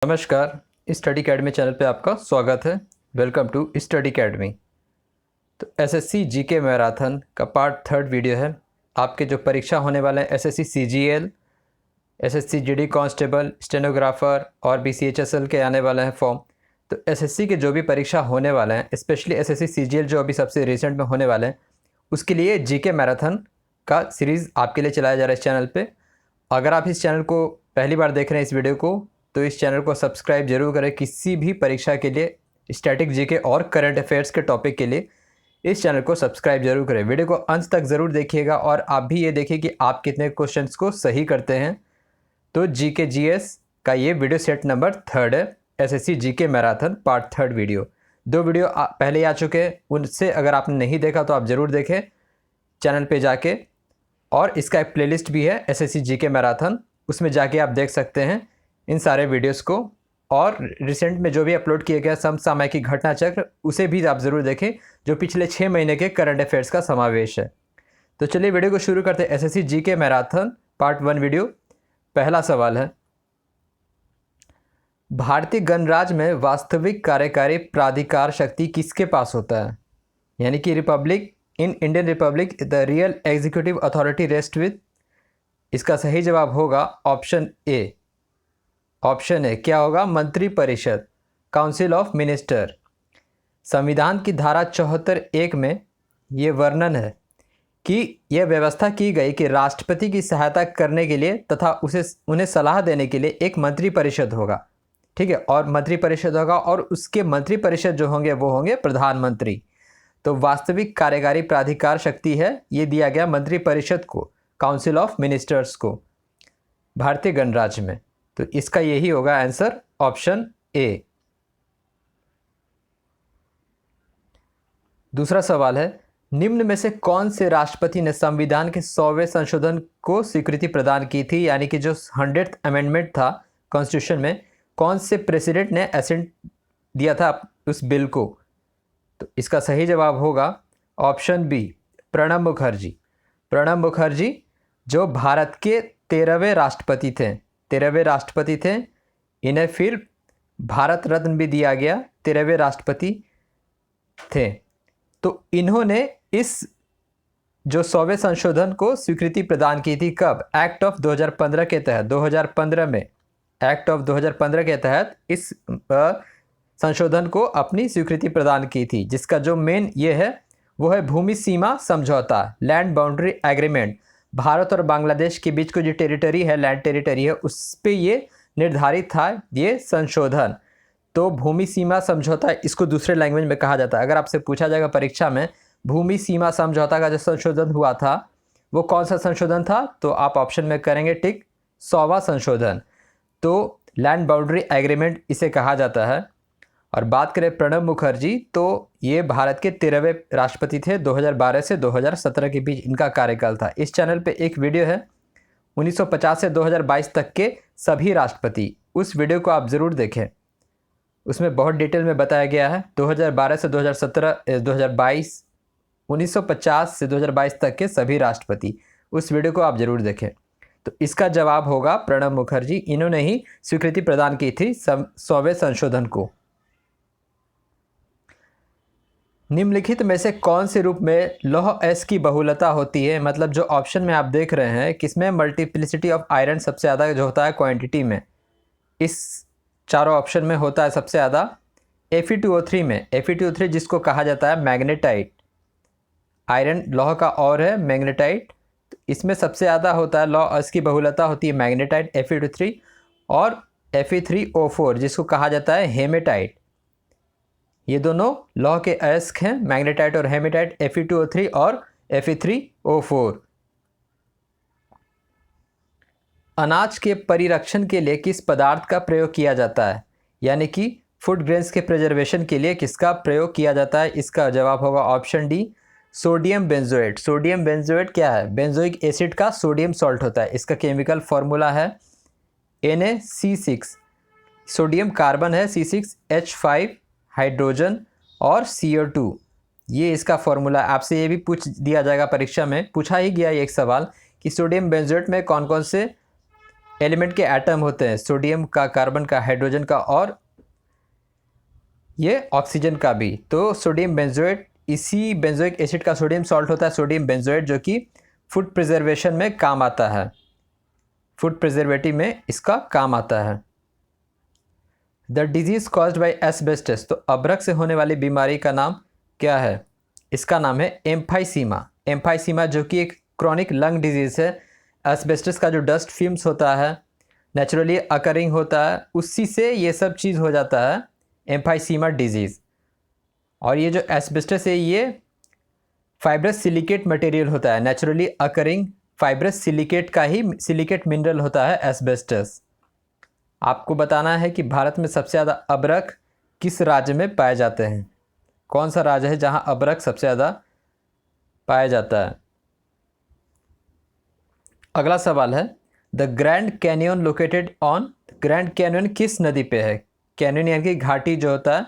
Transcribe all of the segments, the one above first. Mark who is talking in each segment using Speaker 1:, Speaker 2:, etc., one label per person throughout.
Speaker 1: नमस्कार। Study academy channel पे आपका स्वागत है। Welcome to Study Academy. तो एसएससी जीके मैराथन का पार्ट 3 वीडियो है। आपके जो परीक्षा होने वाले हैं SSC CGL, SSC GD constable, stenographer और बीसीएचएसएल के आने वाले हैं फॉर्म। तो एसएससी के जो भी परीक्षा होने वाले हैं, स्पेशली एसएससी सीजीएल जो अभी सबसे रिसेंट में होने वाले हैं, उसके लिए जीके मैराथन का सीरीज़ आपके लिए चलाया जा रहा है इस चैनल पर। अगर आप इस चैनल को पहली बार देख रहे हैं इस वीडियो को, तो इस चैनल को सब्सक्राइब जरूर करें। किसी भी परीक्षा के लिए, स्टैटिक जीके और करंट अफेयर्स के टॉपिक के लिए इस चैनल को सब्सक्राइब जरूर करें। वीडियो को अंत तक ज़रूर देखिएगा और आप भी ये देखिए कि आप कितने क्वेश्चंस को सही करते हैं। तो जीके जीएस का ये वीडियो सेट नंबर 3 है, SSC GK marathon part 3 video. 2 video पहले आ चुके हैं, उनसे अगर आपने नहीं देखा तो आप ज़रूर देखें चैनल पर जाके। और इसका एक प्लेलिस्ट भी है एसएससी जीके मैराथन, उसमें जाके आप देख सकते हैं इन सारे वीडियोस को। और रिसेंट में जो भी अपलोड किए गए समसामयिक घटना चक्र, उसे भी आप ज़रूर देखें, जो पिछले 6 महीने के करंट अफेयर्स का समावेश है। तो चलिए वीडियो को शुरू करते हैं। SSC GK marathon part 1 video. पहला सवाल है, भारतीय गणराज्य में वास्तविक कार्यकारी प्राधिकार शक्ति किसके पास होता है? यानी कि Republic in Indian Republic the real executive authority rest with. इसका सही जवाब होगा ऑप्शन ए। ऑप्शन ए क्या होगा? मंत्रिपरिषद, काउंसिल ऑफ मिनिस्टर। संविधान की धारा 74(1) में ये वर्णन है कि यह व्यवस्था की गई कि राष्ट्रपति की सहायता करने के लिए तथा उन्हें सलाह देने के लिए एक मंत्रिपरिषद होगा। ठीक है, और मंत्रिपरिषद होगा और उसके मंत्रिपरिषद जो होंगे वो होंगे प्रधानमंत्री। तो वास्तविक कार्यकारी प्राधिकार शक्ति है, ये दिया गया मंत्रिपरिषद को, काउंसिल ऑफ मिनिस्टर्स को, भारतीय गणराज्य में। तो इसका यही होगा आंसर, ऑप्शन ए। दूसरा सवाल है, निम्न में से कौन से राष्ट्रपति ने संविधान के 100वें संशोधन को स्वीकृति प्रदान की थी? यानी कि जो 100th अमेंडमेंट था कॉन्स्टिट्यूशन में, कौन से प्रेसिडेंट ने एसेंट दिया था उस बिल को? तो इसका सही जवाब होगा ऑप्शन बी, प्रणब मुखर्जी। प्रणब मुखर्जी जो भारत के 13वें राष्ट्रपति थे, 13वें राष्ट्रपति थे। इन्हें फिर भारत रत्न भी दिया गया, 13वें राष्ट्रपति थे। तो इन्होंने इस जो 100वें संशोधन को स्वीकृति प्रदान की थी कब? एक्ट ऑफ 2015 के तहत। 2015 में एक्ट ऑफ 2015 के तहत इस संशोधन को अपनी स्वीकृति प्रदान की थी, जिसका जो मेन ये है वो है भूमि सीमा समझौता, लैंड बाउंड्री एग्रीमेंट। भारत और बांग्लादेश के बीच को जो टेरिटरी है, लैंड टेरिटरी है, उस पे ये निर्धारित था ये संशोधन। तो भूमि सीमा समझौता, इसको दूसरे लैंग्वेज में कहा जाता है। अगर आपसे पूछा जाएगा परीक्षा में भूमि सीमा समझौता का जो संशोधन हुआ था वो कौन सा संशोधन था, तो आप ऑप्शन में करेंगे टिक, 100वां संशोधन। तो लैंड बाउंड्री एग्रीमेंट इसे कहा जाता है। और बात करें प्रणब मुखर्जी, तो ये भारत के 13वें राष्ट्रपति थे। 2012 से 2017 के बीच इनका कार्यकाल था। इस चैनल पे एक वीडियो है 1950 से 2022 तक के सभी राष्ट्रपति, उस वीडियो को आप ज़रूर देखें। उसमें बहुत डिटेल में बताया गया है 2012 से 2017, 2022, 1950 से 2022 तक के सभी राष्ट्रपति, उस वीडियो को आप ज़रूर देखें। तो इसका जवाब होगा प्रणब मुखर्जी। इन्होंने ही स्वीकृति प्रदान की थी 100वें संशोधन को। निम्नलिखित में से कौन से रूप में लौह एस की बहुलता होती है? मतलब जो ऑप्शन में आप देख रहे हैं, किसमें मल्टीप्लिसिटी ऑफ आयरन सबसे ज़्यादा जो होता है क्वांटिटी में? इस चारों ऑप्शन में होता है सबसे ज़्यादा Fe2O3 में। Fe2O3 जिसको कहा जाता है मैग्नेटाइट, आयरन लौह का और है मैग्नेटाइट, तो इसमें सबसे ज़्यादा होता है लौह एस की बहुलता होती है मैग्नेटाइट Fe2O3 और Fe3O4 जिसको कहा जाता है हेमेटाइट। ये दोनों लौह के अयस्क हैं, मैग्नेटाइट और हेमेटाइट, Fe2O3 और Fe3O4। अनाज के परिरक्षण के लिए किस पदार्थ का प्रयोग किया जाता है? यानी कि फूड ग्रेन्स के प्रिजर्वेशन के लिए किसका प्रयोग किया जाता है? इसका जवाब होगा option D, sodium benzoate. Sodium benzoate क्या है? बेंजोइक एसिड का सोडियम सॉल्ट होता है। इसका केमिकल फॉर्मूला है Na(C6), सोडियम कार्बन है C6H5 हाइड्रोजन और CO2, ये इसका फॉर्मूला। आपसे ये भी पूछ दिया जाएगा परीक्षा में, पूछा ही गया ये एक सवाल कि सोडियम बेंजोएट में कौन कौन से एलिमेंट के एटम होते हैं, सोडियम का, कार्बन का, हाइड्रोजन का और ये ऑक्सीजन का भी। तो सोडियम बेंजोएट, इसी बेंजोइक एसिड का सोडियम सॉल्ट होता है सोडियम बेंजोएट, जो कि फूड प्रिजर्वेशन में काम आता है, फूड प्रिजर्वेटिव में इसका काम आता है। The disease caused by asbestos, तो अभ्रक से होने वाली बीमारी का नाम क्या है? इसका नाम है एम्फाइसीमा। एम्फाइसीमा जो कि एक क्रॉनिक लंग डिजीज़ है। एस्बेस्टस का जो डस्ट फ्यूम्स होता है, नेचुरली अकरिंग होता है, उसी से ये सब चीज़ हो जाता है, एम्फाइसीमा डिजीज़। और ये जो एस्बेस्टस है ये फाइब्रस सिलिकेट मटेरियल होता है, नेचुरली अकरिंग फाइब्रस सिलिकेट का ही सिलिकेट मिनरल होता है एस्बेस्टस। आपको बताना है कि भारत में सबसे ज़्यादा अभ्रक किस राज्य में पाए जाते हैं? कौन सा राज्य है जहां अभ्रक सबसे ज़्यादा पाया जाता है? अगला सवाल है, the grand canyon located on, grand canyon किस नदी पे है? कैनियन यानी कि घाटी जो होता है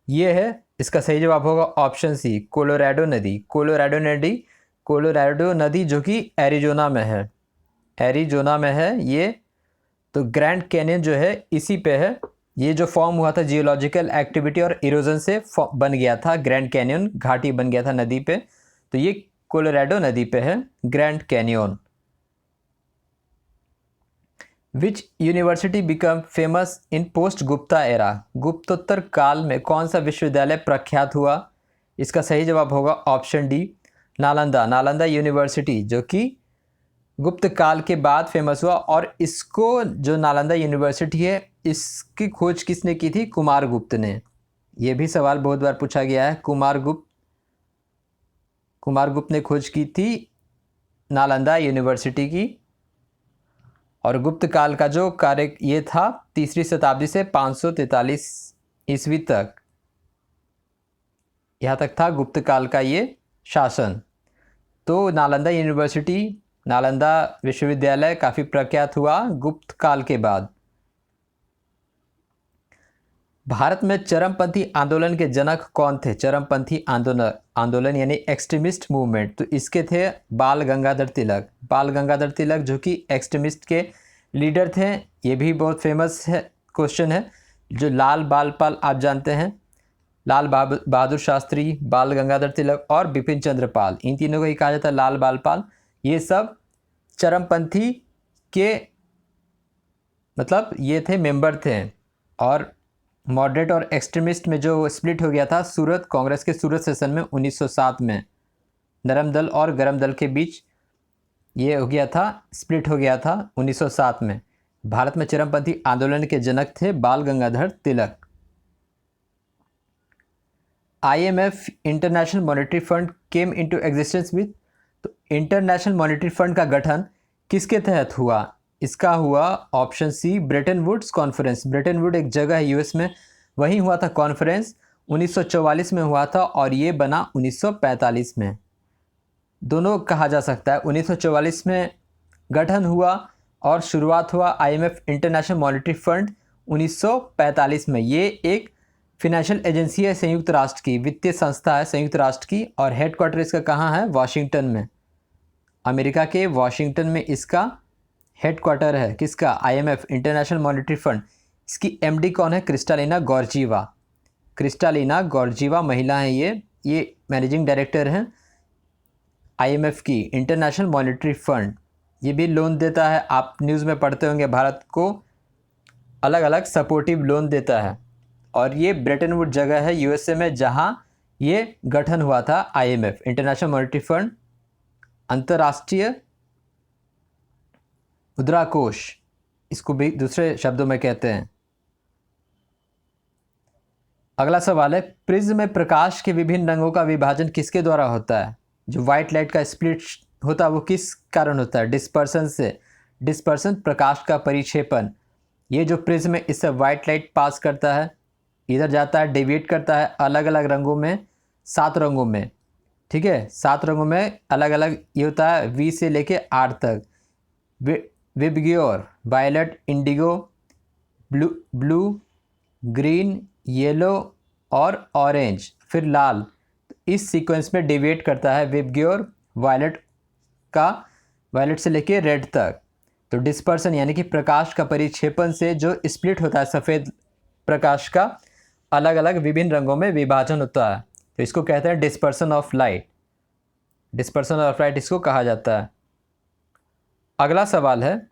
Speaker 1: ये है, इसका सही जवाब होगा ऑप्शन सी, कोलोराडो नदी। कोलोराडो नदी जो कि एरिजोना में है, एरिजोना में है ये। तो ग्रैंड कैनियन जो है इसी पे है। ये जो फॉर्म हुआ था जियोलॉजिकल एक्टिविटी और इरोजन से बन गया था, ग्रैंड कैनियन घाटी बन गया था नदी पे। तो ये कोलोराडो नदी पे है Grand Canyon. Which university become famous in post Gupta era, गुप्तोत्तर काल में कौन सा विश्वविद्यालय प्रख्यात हुआ? इसका सही जवाब होगा option D, Nalanda. Nalanda university जो कि गुप्त काल के बाद फेमस हुआ। और इसको जो नालंदा यूनिवर्सिटी है इसकी खोज किसने की थी? कुमारगुप्त ने। यह भी सवाल बहुत बार पूछा गया है। कुमारगुप्त ने खोज की थी नालंदा यूनिवर्सिटी की। और गुप्त काल का जो कार्य ये था 3री शताब्दी से 543 ईस्वी तक, यहाँ तक था गुप्त काल का ये शासन। तो नालंदा यूनिवर्सिटी, नालंदा विश्वविद्यालय काफ़ी प्रख्यात हुआ गुप्त काल के बाद। भारत में चरमपंथी आंदोलन के जनक कौन थे? चरमपंथी आंदोलन यानी एक्सट्रीमिस्ट मूवमेंट, तो इसके थे बाल गंगाधर तिलक। बाल गंगाधर तिलक जो कि एक्सट्रीमिस्ट के लीडर थे। ये भी बहुत फेमस है, क्वेश्चन है। जो लाल बाल पाल आप जानते हैं, लाल बहादुर शास्त्री, बाल गंगाधर तिलक और बिपिन चंद्र पाल, इन तीनों को ही कहा जाता है लाल बाल पाल। ये सब चरमपंथी के मतलब ये थे, मेंबर थे। और मॉडरेट और एक्सट्रीमिस्ट में जो स्प्लिट हो गया था सूरत, कांग्रेस के सूरत सेशन में 1907 में, नरम दल और गरम दल के बीच ये हो गया था, स्प्लिट हो गया था 1907 में। भारत में चरमपंथी आंदोलन के जनक थे Bal Gangadhar Tilak. IMF international monetary fund came into existence with, तो इंटरनेशनल मॉनेटरी फंड का गठन किसके तहत हुआ? इसका हुआ option C, Bretton Woods conference. Bretton Wood एक जगह है यूएस में, वहीं हुआ था कॉन्फ्रेंस, 1944 में हुआ था और ये बना 1945 में। दोनों कहा जा सकता है। 1944 में गठन हुआ और शुरुआत हुआ IMF इंटरनेशनल मॉनेटरी फंड 1945 में। ये एक फिनेंशियल एजेंसी है संयुक्त राष्ट्र की, वित्तीय संस्था है संयुक्त राष्ट्र की। और हेडक्वार्टर इसका कहाँ है? वॉशिंगटन में, अमेरिका के वॉशिंगटन में इसका हेडक्वार्टर है। किसका? IMF international monetary fund. इसकी MD कौन है? क्रिस्टालिना गॉर्जीवा। क्रिस्टालिना गॉर्जीवा महिला है ये मैनेजिंग डायरेक्टर हैं IMF की, इंटरनेशनल मॉनेटरी फंड। ये भी लोन देता है, आप न्यूज़ में पढ़ते होंगे, भारत को अलग अलग सपोर्टिव लोन देता है। और ये ब्रेटन वुड जगह है USA में जहाँ ये गठन हुआ था IMF इंटरनेशनल मॉनेटरी फंड, अंतर्राष्ट्रीय मुद्रा कोष इसको भी दूसरे शब्दों में कहते हैं। अगला सवाल है, प्रिज्म में प्रकाश के विभिन्न रंगों का विभाजन किसके द्वारा होता है? जो व्हाइट लाइट का स्प्लिट होता है वो किस कारण होता है? डिस्पर्सन से। डिस्पर्सन प्रकाश का परिक्षेपण। ये जो प्रिज्म है इससे व्हाइट लाइट पास करता है, इधर जाता है, डेविएट करता है अलग अलग रंगों में, 7 रंगों में, ठीक है, 7 रंगों में अलग अलग ये होता है, V से लेके R तक। VIBGYOR, violet, indigo, blue, green, yellow और ऑरेंज, फिर लाल, इस सीक्वेंस में डेविएट करता है विबग्योर वायलेट का, वायलेट से लेके रेड तक। तो डिस्पर्सन यानी कि प्रकाश का परिक्षेपण से जो स्प्लिट होता है सफ़ेद प्रकाश का अलग अलग विभिन्न रंगों में विभाजन होता है, तो इसको कहते हैं dispersion of light. Dispersion of light इसको कहा जाता है। अगला सवाल है,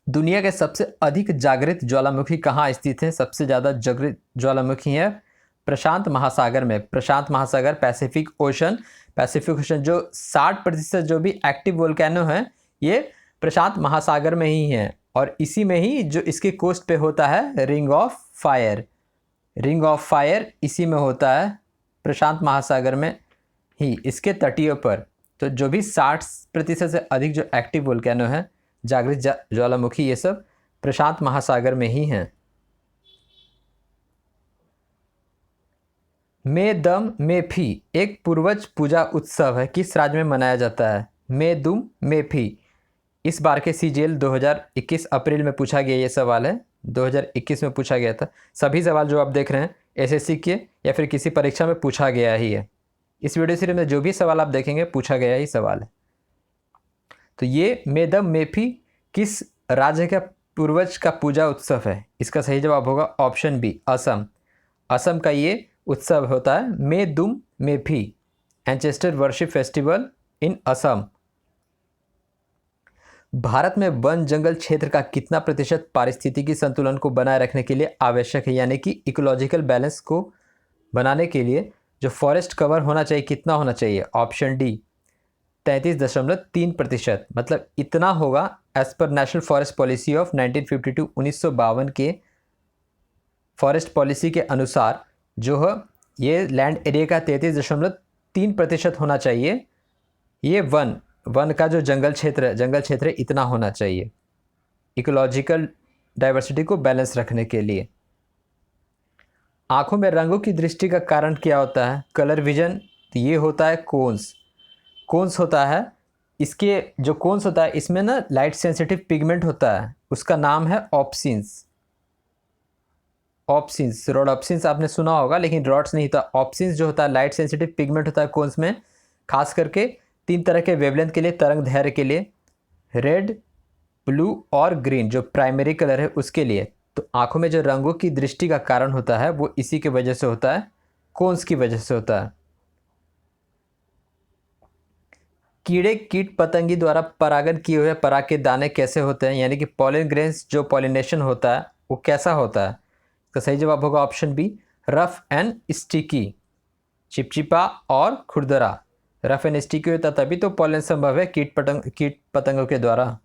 Speaker 1: दुनिया के सबसे अधिक जागृत ज्वालामुखी कहाँ स्थित है? सबसे ज़्यादा जागृत ज्वालामुखी है प्रशांत महासागर में। प्रशांत महासागर, पैसिफिक ओशन जो 60% जो भी एक्टिव वोल्केनो हैं ये प्रशांत महासागर में ही हैं, और इसी में ही जो इसके कोस्ट पे होता है ring of fire. Ring of fire इसी में होता है, प्रशांत महासागर में ही, इसके तटीय पर। तो जो भी 60% से अधिक जो एक्टिव वोल्केनो हैं, जागृत ज्वालामुखी, ये सब प्रशांत महासागर में ही हैं। मेदम मेफी एक पूर्वज पूजा उत्सव है, किस राज्य में मनाया जाता है? मेदुम मेफी इस बार के सीजीएल 2021 अप्रैल में पूछा गया ये सवाल है, 2021 में पूछा गया था। सभी सवाल जो आप देख रहे हैं एसएससी के या फिर किसी परीक्षा में पूछा गया ही है। इस वीडियो सीरीज में जो भी सवाल आप देखेंगे पूछा गया ही सवाल है। तो ये मेदम मेफी किस राज्य का पूर्वज का पूजा उत्सव है? इसका सही जवाब होगा ऑप्शन बी, असम। असम का ये उत्सव होता है Medam Mephi, ancestor worship festival in Assam. Bharat में वन जंगल क्षेत्र का कितना प्रतिशत पारिस्थितिकी संतुलन को बनाए रखने के लिए आवश्यक है? यानी कि इकोलॉजिकल बैलेंस को बनाने के लिए जो फॉरेस्ट कवर होना चाहिए कितना होना चाहिए? ऑप्शन डी 33.3%, मतलब इतना होगा as per national forest policy of 1952 1952 के फॉरेस्ट पॉलिसी के अनुसार जो है ये लैंड एरिया का 33.3% होना चाहिए। ये वन का जो जंगल क्षेत्र है इतना होना चाहिए इकोलॉजिकल डाइवर्सिटी को बैलेंस रखने के लिए। आँखों में रंगों की दृष्टि का कारण क्या होता है? कलर विजन, तो ये होता है कोन्स होता है। इसके जो कोन्स होता है इसमें ना लाइट सेंसिटिव पिगमेंट होता है, उसका नाम है ऑप्सिन्स। रोडोप्सिन्स आपने सुना होगा, लेकिन रॉड्स नहीं होता। ऑप्सिन्स जो होता है लाइट सेंसिटिव पिगमेंट होता है कोन्स में, खास करके 3 तरह के वेवलेंथ के लिए, तरंग दैर्ध्य के लिए, रेड, ब्लू और ग्रीन जो प्राइमरी कलर है उसके लिए। तो आंखों में जो रंगों की दृष्टि का कारण होता है वो इसी की वजह से होता है, कोन्स की वजह से होता है। कीड़े कीट पतंगी द्वारा परागण किए हुए पराग के दाने कैसे होते हैं? यानी कि पॉलिन ग्रेन्स जो पॉलिनेशन होता है वो कैसा होता है? इसका सही जवाब होगा option B, rough and sticky, चिपचिपा और खुरदरा। रफ एंड स्टिकी होता तभी तो पॉलन संभव है कीट पतंगों के द्वारा।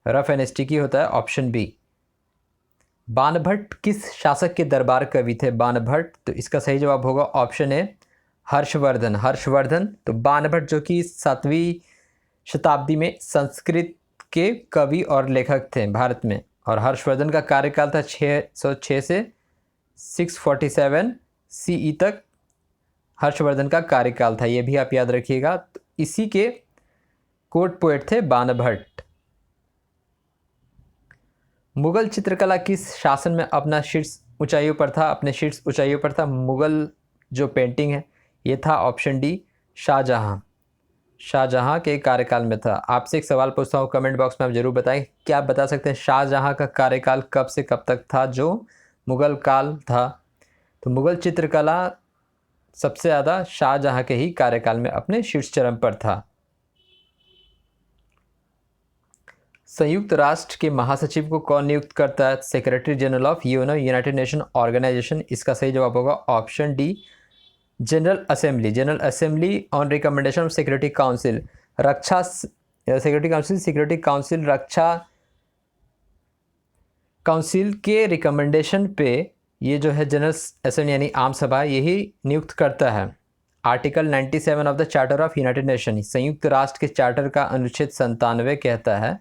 Speaker 1: रफ एंड स्टिकी होता है ऑप्शन बी। बाणभट्ट किस शासक के दरबार कवि थे? बाणभट्ट, तो इसका सही जवाब होगा ऑप्शन ए, हर्षवर्धन। तो बाणभट्ट जो कि 7वीं शताब्दी में संस्कृत के कवि और लेखक थे भारत में, और हर्षवर्धन का कार्यकाल था 606 से 647 सीई तक हर्षवर्धन का कार्यकाल था, ये भी आप याद रखिएगा। तो इसी के कोर्ट पोएट थे बाणभट्ट। मुगल चित्रकला किस शासन में अपने शीर्ष ऊंचाइयों पर था? मुगल जो पेंटिंग है ये था ऑप्शन डी, शाहजहां के कार्यकाल में था। आपसे एक सवाल पूछता हूँ, कमेंट बॉक्स में आप जरूर बताएं, क्या आप बता सकते हैं शाहजहां का कार्यकाल कब से कब तक था जो मुगल काल था? तो मुगल चित्रकला सबसे ज़्यादा शाहजहां के ही कार्यकाल में अपने शीर्ष चरम पर था। संयुक्त राष्ट्र के महासचिव को कौन नियुक्त करता है? Secretary general of UNO, United Nation Organization. इसका सही जवाब होगा option D, general assembly on recommendation of security council. Security council रक्षा काउंसिल के रिकमेंडेशन पे ये जो है जनरल असेंबली यानी आम सभा यही नियुक्त करता है। Article 97 of the charter of United nation, संयुक्त राष्ट्र के चार्टर का अनुच्छेद 97 कहता है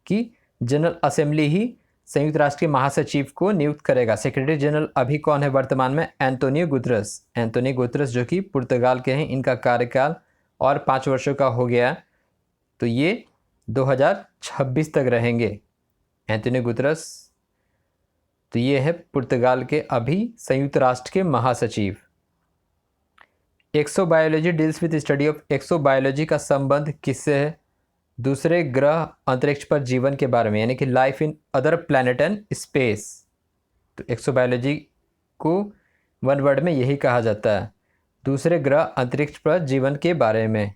Speaker 1: कि जनरल असेंबली ही संयुक्त राष्ट्र के महासचिव को नियुक्त करेगा। सेक्रेटरी जनरल अभी कौन है वर्तमान में? एंटोनियो गुतरस जो कि पुर्तगाल के हैं, इनका कार्यकाल और 5 वर्षों का हो गया, तो ये 2026 तक रहेंगे एंटोनियो गुतरस। तो ये है पुर्तगाल के अभी संयुक्त राष्ट्र के महासचिव। Exobiology deals with study of exobiology का संबंध किससे है? दूसरे ग्रह अंतरिक्ष पर जीवन के बारे में, यानी कि life in other planet and space. तो एक्सोबायोलॉजी को वन वर्ड में यही कहा जाता है, दूसरे ग्रह अंतरिक्ष पर जीवन के बारे में।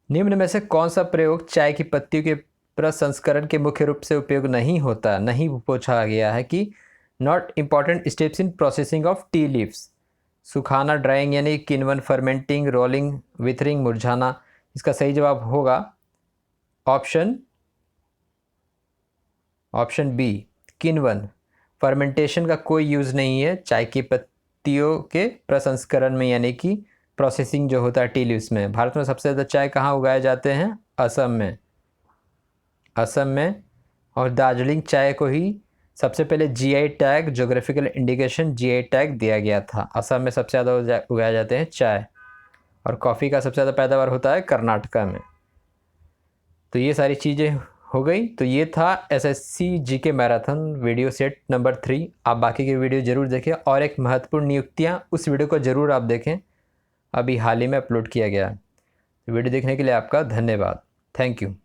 Speaker 1: निम्न में से कौन सा प्रयोग चाय की पत्तियों के प्रसंस्करण के मुख्य रूप से उपयोग नहीं होता? नहीं पूछा गया है कि not important steps in processing of tea leaves. सुखाना, ड्राइंग यानी किण्वन, फर्मेंटिंग, रोलिंग, विथरिंग, मुरझाना। इसका सही जवाब होगा ऑप्शन बी, किण्वन। फर्मेंटेशन का कोई यूज़ नहीं है चाय की पत्तियों के प्रसंस्करण में, यानी कि प्रोसेसिंग जो होता है टी लीव्स में। भारत में सबसे ज़्यादा चाय कहाँ उगाए जाते हैं? असम में। और दार्जिलिंग चाय को ही सबसे पहले GI tag, geographical indication GI tag दिया गया था। असम में सबसे ज़्यादा उगाए जाते हैं चाय। और कॉफ़ी का सबसे ज़्यादा पैदावार होता है कर्नाटका में। तो ये सारी चीज़ें हो गई। तो ये था SSC GK marathon video set number 3। आप बाकी के वीडियो ज़रूर देखें, और एक महत्वपूर्ण नियुक्तियाँ, उस वीडियो को ज़रूर आप देखें, अभी हाल ही में अपलोड किया गया है। वीडियो देखने के लिए आपका धन्यवाद। Thank you.